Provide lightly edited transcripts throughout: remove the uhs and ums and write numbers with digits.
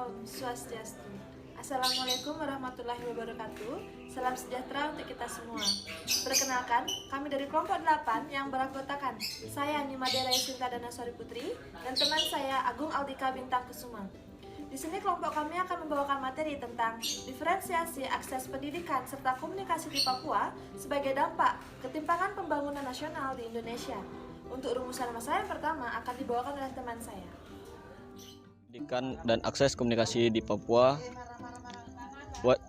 Om Swastiastu. Assalamualaikum warahmatullahi wabarakatuh. Salam sejahtera untuk kita semua. Perkenalkan, kami dari kelompok 8 yang beranggotakan saya Nimadera Yasinta Danaswari Putri dan teman saya Agung Aldika Bintang Kusuma. Di sini kelompok kami akan membawakan materi tentang diferensiasi akses pendidikan serta komunikasi di Papua sebagai dampak ketimpangan pembangunan nasional di Indonesia. Untuk rumusan masalah yang pertama akan dibawakan oleh teman saya. Pendidikan dan akses komunikasi di Papua.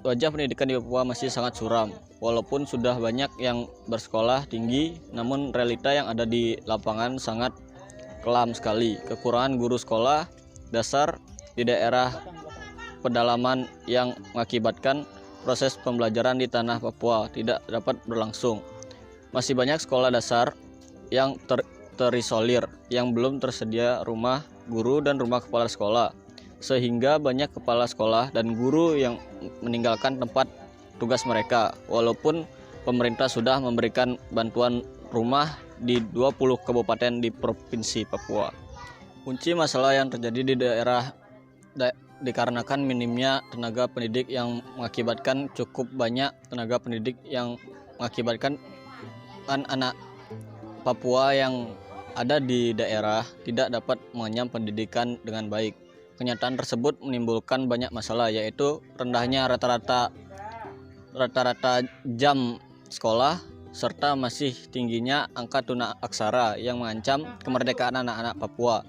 Wajah pendidikan di Papua masih sangat suram. Walaupun sudah banyak yang bersekolah tinggi, namun realita yang ada di lapangan sangat kelam sekali. Kekurangan guru sekolah dasar di daerah pedalaman yang mengakibatkan proses pembelajaran di tanah Papua tidak dapat berlangsung. Masih banyak sekolah dasar yang terisolir, yang belum tersedia rumah guru dan rumah kepala sekolah, sehingga banyak kepala sekolah dan guru yang meninggalkan tempat tugas mereka, walaupun pemerintah sudah memberikan bantuan rumah di 20 kabupaten di Provinsi Papua. Kunci masalah yang terjadi di daerah dikarenakan minimnya tenaga pendidik yang mengakibatkan cukup banyak tenaga pendidik yang mengakibatkan anak Papua yang ada di daerah tidak dapat mengenyam pendidikan dengan baik. Kenyataan tersebut menimbulkan banyak masalah, yaitu rendahnya rata-rata jam sekolah serta masih tingginya angka tuna aksara yang mengancam kemerdekaan anak-anak Papua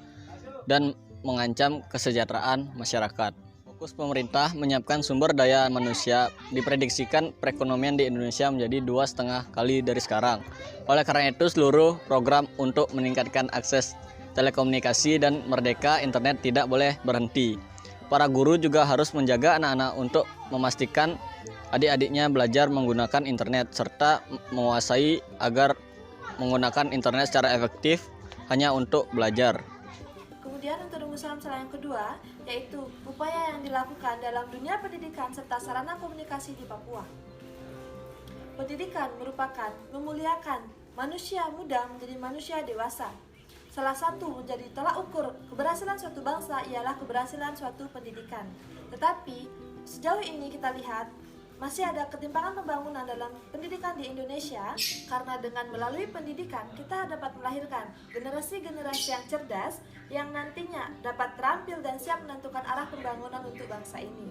dan mengancam kesejahteraan masyarakat. Fokus pemerintah menyiapkan sumber daya manusia, diprediksikan perekonomian di Indonesia menjadi 2,5 kali dari sekarang. Oleh karena itu, seluruh program untuk meningkatkan akses telekomunikasi dan merdeka internet tidak boleh berhenti. Para guru juga harus menjaga anak-anak untuk memastikan adik-adiknya belajar menggunakan internet serta menguasai agar menggunakan internet secara efektif hanya untuk belajar. Kemudian untuk rumusan masalah yang kedua, yaitu upaya yang dilakukan dalam dunia pendidikan serta sarana komunikasi di Papua. Pendidikan merupakan memuliakan manusia muda menjadi manusia dewasa. Salah satu menjadi tolak ukur keberhasilan suatu bangsa ialah keberhasilan suatu pendidikan. Tetapi sejauh ini kita lihat masih ada ketimpangan pembangunan dalam pendidikan di Indonesia, karena dengan melalui pendidikan kita dapat melahirkan generasi-generasi yang cerdas yang nantinya dapat terampil dan siap menentukan arah pembangunan untuk bangsa ini.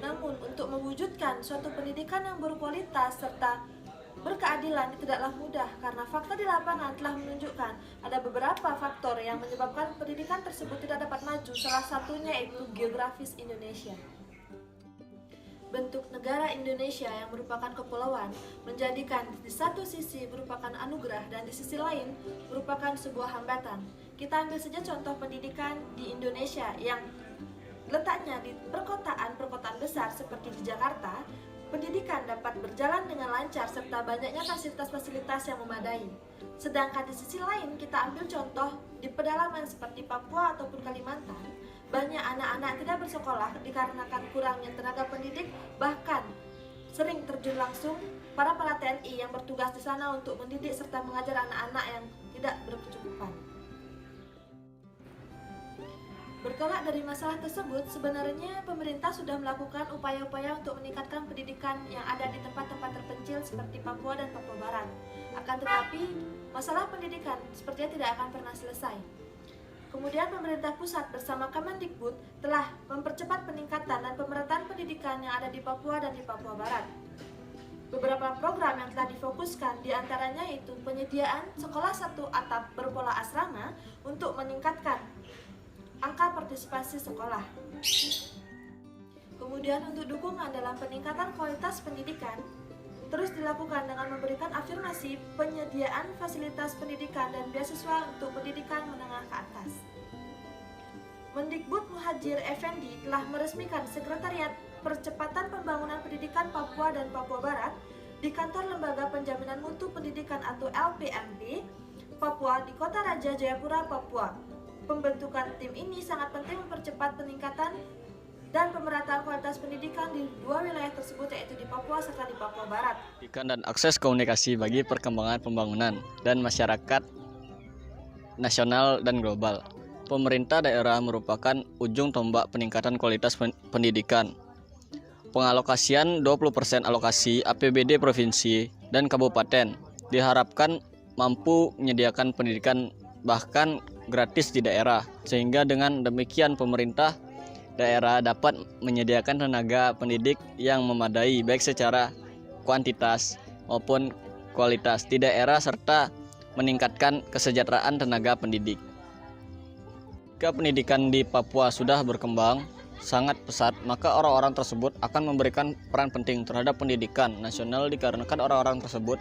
Namun untuk mewujudkan suatu pendidikan yang berkualitas serta berkeadilan tidaklah mudah, karena fakta di lapangan telah menunjukkan ada beberapa faktor yang menyebabkan pendidikan tersebut tidak dapat maju, salah satunya yaitu geografis Indonesia. Bentuk negara Indonesia yang merupakan kepulauan menjadikan di satu sisi merupakan anugerah dan di sisi lain merupakan sebuah hambatan. Kita ambil saja contoh pendidikan di Indonesia yang letaknya di perkotaan besar seperti di Jakarta. Pendidikan dapat berjalan dengan lancar serta banyaknya fasilitas-fasilitas yang memadai. Sedangkan di sisi lain kita ambil contoh di pedalaman seperti Papua ataupun Kalimantan, banyak anak-anak tidak bersekolah dikarenakan kurangnya tenaga pendidik, bahkan sering terjun langsung para TNI yang bertugas di sana untuk mendidik serta mengajar anak-anak yang tidak berkecukupan. Bertolak dari masalah tersebut, sebenarnya pemerintah sudah melakukan upaya-upaya untuk meningkatkan pendidikan yang ada di tempat-tempat terpencil seperti Papua dan Papua Barat. Akan tetapi, masalah pendidikan sepertinya tidak akan pernah selesai. Kemudian pemerintah pusat bersama Kemendikbud telah mempercepat peningkatan dan pemerataan pendidikan yang ada di Papua dan di Papua Barat. Beberapa program yang telah difokuskan diantaranya yaitu penyediaan sekolah satu atap berpola asrama untuk meningkatkan angka partisipasi sekolah. Kemudian untuk dukungan dalam peningkatan kualitas pendidikan terus dilakukan dengan memberikan afirmasi penyediaan fasilitas pendidikan dan beasiswa untuk pendidikan menengah ke atas. Mendikbud Muhadjir Effendi telah meresmikan Sekretariat Percepatan Pembangunan Pendidikan Papua dan Papua Barat di Kantor Lembaga Penjaminan Mutu Pendidikan atau LPMP Papua di Kota Raja Jayapura, Papua. Pembentukan tim ini sangat penting mempercepat peningkatan dan pemerataan kualitas pendidikan di dua wilayah tersebut, yaitu di Papua serta di Papua Barat. Pendidikan dan akses komunikasi bagi perkembangan pembangunan dan masyarakat nasional dan global. Pemerintah daerah merupakan ujung tombak peningkatan kualitas pendidikan. Pengalokasian 20% alokasi APBD provinsi dan kabupaten diharapkan mampu menyediakan pendidikan bahkan gratis di daerah, sehingga dengan demikian pemerintah daerah dapat menyediakan tenaga pendidik yang memadai baik secara kuantitas maupun kualitas di daerah serta meningkatkan kesejahteraan tenaga pendidik. Jika pendidikan di Papua sudah berkembang sangat pesat, maka orang-orang tersebut akan memberikan peran penting terhadap pendidikan nasional dikarenakan orang-orang tersebut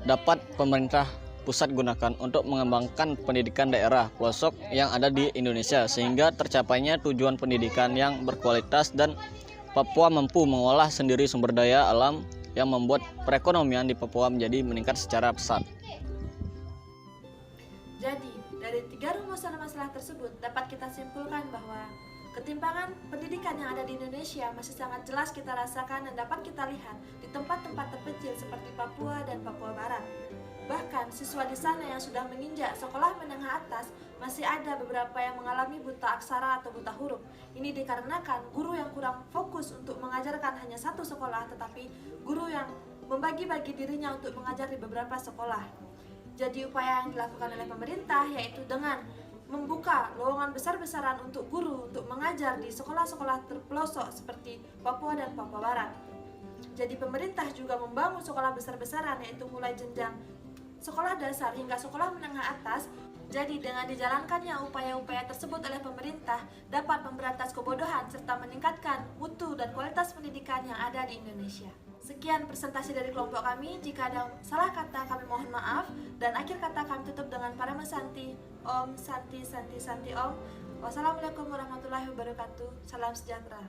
dapat pemerintah pusat gunakan untuk mengembangkan pendidikan daerah pelosok yang ada di Indonesia sehingga tercapainya tujuan pendidikan yang berkualitas dan Papua mampu mengolah sendiri sumber daya alam yang membuat perekonomian di Papua menjadi meningkat secara pesat. Jadi, dari 3 rumusan masalah tersebut dapat kita simpulkan bahwa ketimpangan pendidikan yang ada di Indonesia masih sangat jelas kita rasakan dan dapat kita lihat di tempat-tempat terpencil seperti Papua dan Papua Barat. Bahkan siswa di sana yang sudah menginjak sekolah menengah atas masih ada beberapa yang mengalami buta aksara atau buta huruf. Ini dikarenakan guru yang kurang fokus untuk mengajarkan hanya satu sekolah, tetapi guru yang membagi-bagi dirinya untuk mengajar di beberapa sekolah. Jadi upaya yang dilakukan oleh pemerintah yaitu dengan membuka lowongan besar-besaran untuk guru untuk mengajar di sekolah-sekolah terpelosok seperti Papua dan Papua Barat. Jadi pemerintah juga membangun sekolah besar-besaran yaitu mulai jenjang sekolah dasar hingga sekolah menengah atas. Jadi dengan dijalankannya upaya-upaya tersebut oleh pemerintah dapat memberantas kebodohan serta meningkatkan mutu dan kualitas pendidikan yang ada di Indonesia. Sekian presentasi dari kelompok kami. Jika ada salah kata kami mohon maaf, dan akhir kata kami tutup dengan Parama Santi. Om Santi Santi Santi Om. Wassalamualaikum warahmatullahi wabarakatuh. Salam sejahtera.